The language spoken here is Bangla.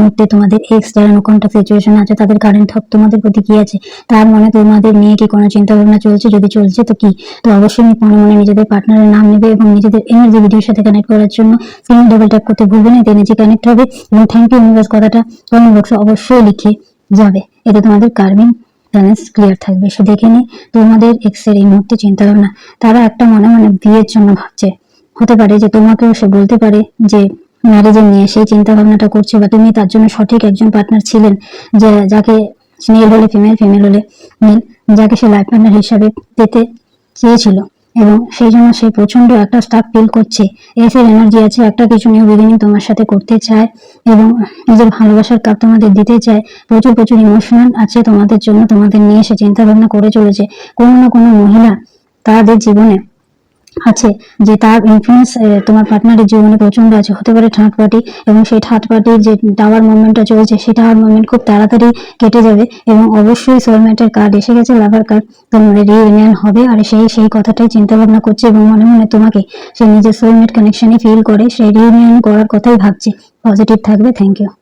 মুহূর্তে তোমাদের এক্স যারা নো কন্টাক্ট সিচুয়েশন আছে তাদের কারেন্ট থট তোমাদের প্রতি কি আছে, তার মনে তোমাদের নিয়ে কি কোনো চিন্তা ভাবনা চলছে, যদি চলছে তো কি। তো অবশ্যই মনে মনে নিজেদের পার্টনারের নাম নেবে এবং নিজেদের এনার্জি ভিডিওর সাথে কানেক্ট করার জন্য স্ক্রিন ডাবল ট্যাপ করতে ভুলবে না, এতে এনার্জি কানেক্ট হবে। এবং থ্যাংক ইউ ইউনিভার্স কথাটা কমেন্ট বক্সে অবশ্যই লিখে যাবে, এতে তোমাদের কার্মিক ব্যালেন্স ক্লিয়ার থাকবে। সে দেখে নি তোমাদের এক্স এর এই মুহূর্তে চিন্তা ভাবনা, তারা একটা মনে মনে বিয়ের জন্য ভাবছে। হতে পারে যে তোমাকেও সে বলতে পারে যে ম্যারেজে নিয়ে সেই চিন্তা ভাবনাটা করছে, বা তুমি তার জন্য সঠিক একজন পার্টনার ছিলেন, যে যাকে মেল হলে ফিমেল, ফিমেল হলে মেল, যাকে সে লাইফ পার্টনার হিসাবে পেতে চেয়েছিল। এবং সেই জন্য সে প্রচন্ড একটা স্টাক ফিল করছে, এসের এনার্জি আছে, একটা কিছু নিউ বিগিনিং তোমার সাথে করতে চায় এবং নিজের ভালোবাসার কাপ তোমাদের দিতে চায়। প্রচুর প্রচুর ইমোশনাল আছে তোমাদের জন্য, তোমাদের নিয়ে সে চিন্তা ভাবনা করে চলেছে। কোনো না কোনো মহিলা তাদের জীবনে আছে, যে তার ইনফ্লুয়েন্স তোমার পার্টনারের জীবনে প্রচন্ড আছে। হতে পারে থার্ড পার্টি, এবং সেই থার্ড পার্টির যে টাওয়ার মুভমেন্টটা চলছে, সেই টাওয়ার মুভমেন্ট খুব তাড়াতাড়ি কেটে যাবে এবং অবশ্যই সোলমেটের কার্ড এসে গেছে, লাভার কার্ড, তোমাদের রিইউনিয়ন হবে। আর সেই কথাটাই চিন্তা ভাবনা করছে এবং মনে মনে তোমাকে সে নিজের সোলমেট কানেকশনে ফিল করে, সেই রিইউনিয়ন করার কথাই ভাবছে। পজিটিভ থাকবে। Thank you.